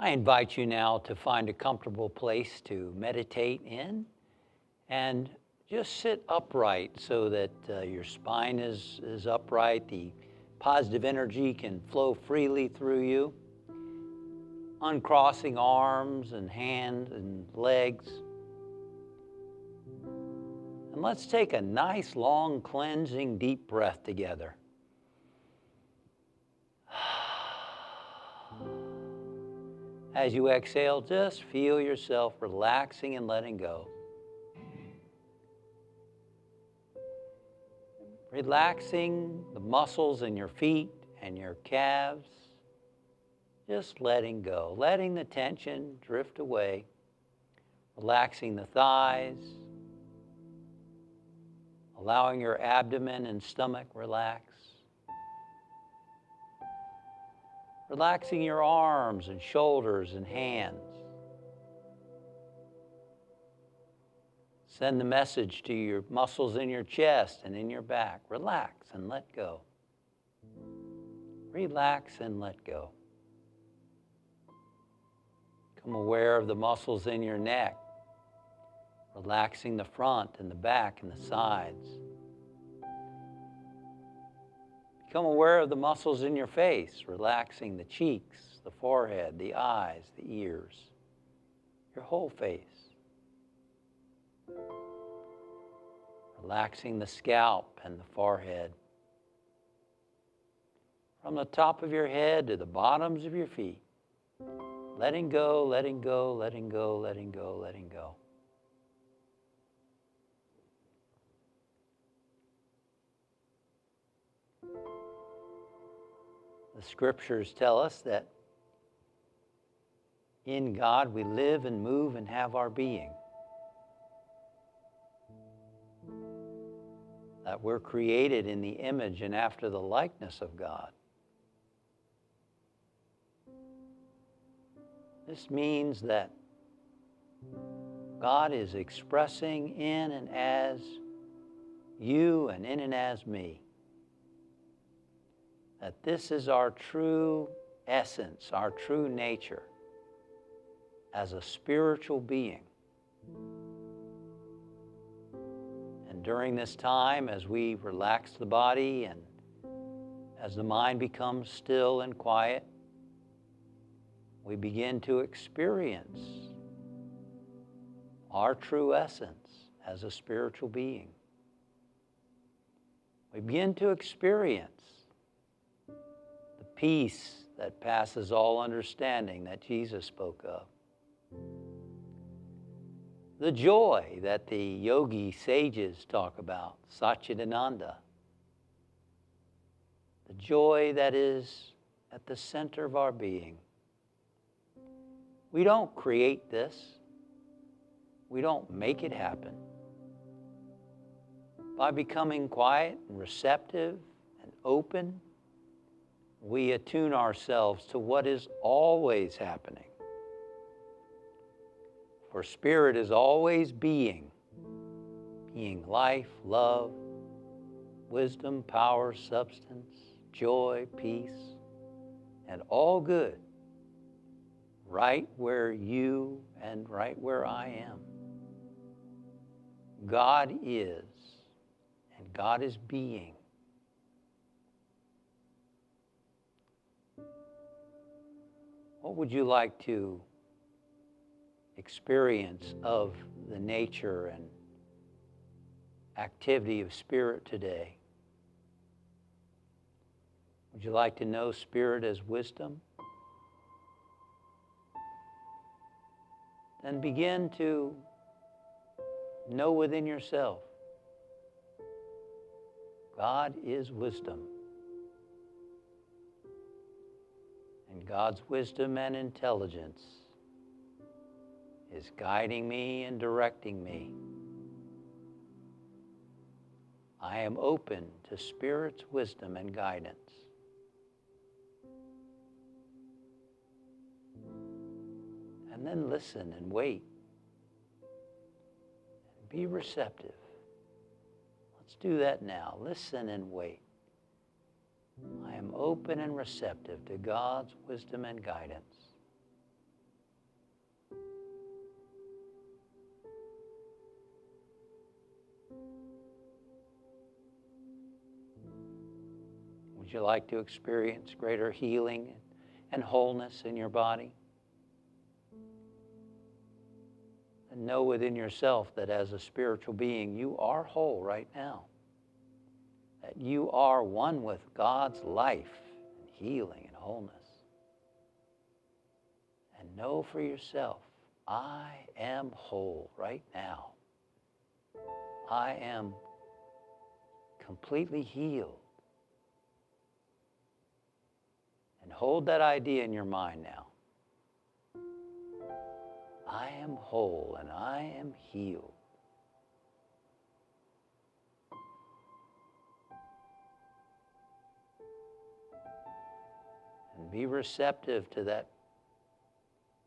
I invite you now to find a comfortable place to meditate in and just sit upright so that your spine is upright. The positive energy can flow freely through you. Uncrossing arms and hands and legs. And let's take a nice, long, cleansing, deep breath together. As you exhale, just feel yourself relaxing and letting go. Relaxing the muscles in your feet and your calves. Just letting go, letting the tension drift away. Relaxing the thighs. Allowing your abdomen and stomach relax. Relaxing your arms and shoulders and hands. Send the message to your muscles in your chest and in your back. Relax and let go. Relax and let go. Become aware of the muscles in your neck. Relaxing the front and the back and the sides. Become aware of the muscles in your face, relaxing the cheeks, the forehead, the eyes, the ears, your whole face. Relaxing the scalp and the forehead. From the top of your head to the bottoms of your feet. Letting go, letting go, letting go, letting go, letting go. The scriptures tell us that in God we live and move and have our being. That we're created in the image and after the likeness of God. This means that God is expressing in and as you and in and as me. That this is our true essence, our true nature as a spiritual being. And during this time, as we relax the body and as the mind becomes still and quiet, we begin to experience our true essence as a spiritual being. We begin to experience the peace that passes all understanding that Jesus spoke of. The joy that the yogi sages talk about, Satchidananda. The joy that is at the center of our being. We don't create this. We don't make it happen. By becoming quiet and receptive and open, we attune ourselves to what is always happening. For spirit is always being life, love, wisdom, power, substance, joy, peace, and all good, right where you and right where I am. God is, and God is being. What would you like to experience of the nature and activity of spirit today? Would you like to know spirit as wisdom? Then begin to know within yourself, God is wisdom. And God's wisdom and intelligence is guiding me and directing me. I am open to Spirit's wisdom and guidance. And then listen and wait. And be receptive. Let's do that now. Listen and wait. I am open and receptive to God's wisdom and guidance. Would you like to experience greater healing and wholeness in your body? And know within yourself that as a spiritual being, you are whole right now. That you are one with God's life and healing and wholeness. And know for yourself, I am whole right now. I am completely healed. And hold that idea in your mind now. I am whole and I am healed. And be receptive to that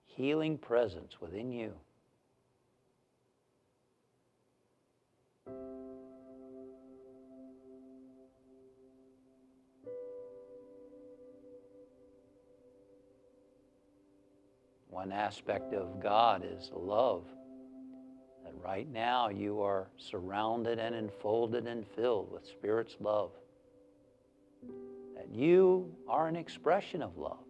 healing presence within you. One aspect of God is love. That right now you are surrounded and enfolded and filled with Spirit's love. That you are an expression of love.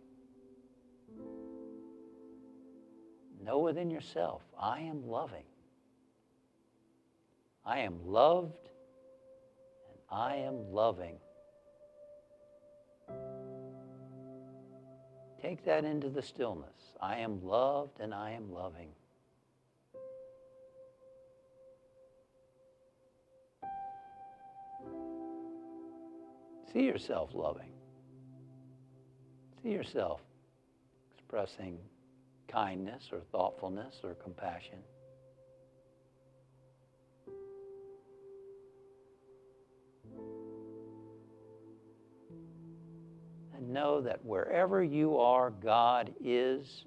Know within yourself, I am loving. I am loved and I am loving. Take that into the stillness. I am loved and I am loving. See yourself loving. See yourself expressing kindness or thoughtfulness or compassion. And know that wherever you are, God is,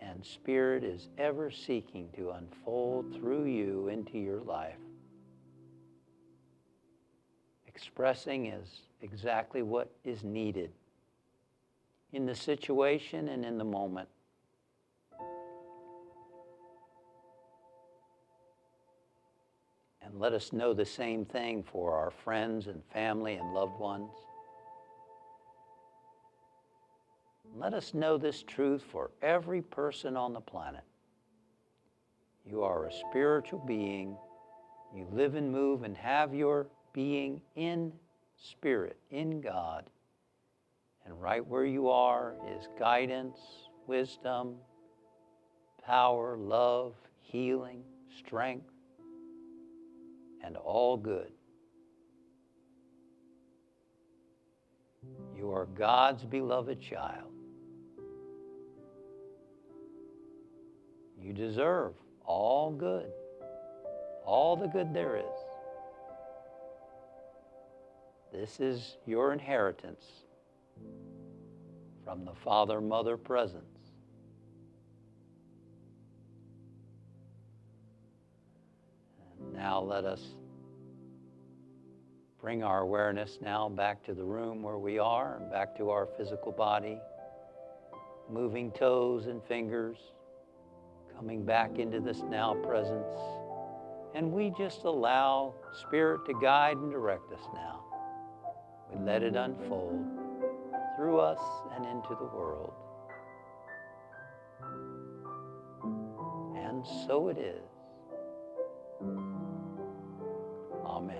and Spirit is ever seeking to unfold through you into your life. Expressing is exactly what is needed in the situation and in the moment. And let us know the same thing for our friends and family and loved ones. Let us know this truth for every person on the planet. You are a spiritual being. You live and move and have your being in Spirit, in God. And right where you are is guidance, wisdom, power, love, healing, strength, and all good. You are God's beloved child. You deserve all good, all the good there is. This is your inheritance from the Father, Mother presence. And now let us bring our awareness now back to the room where we are and back to our physical body, moving toes and fingers, coming back into this now presence. And we just allow Spirit to guide and direct us now. We let it unfold through us and into the world. And so it is. Amen.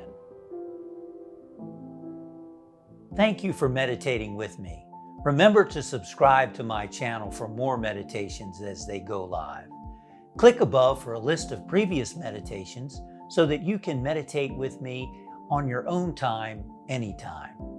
Thank you for meditating with me. Remember to subscribe to my channel for more meditations as they go live. Click above for a list of previous meditations so that you can meditate with me on your own time, anytime.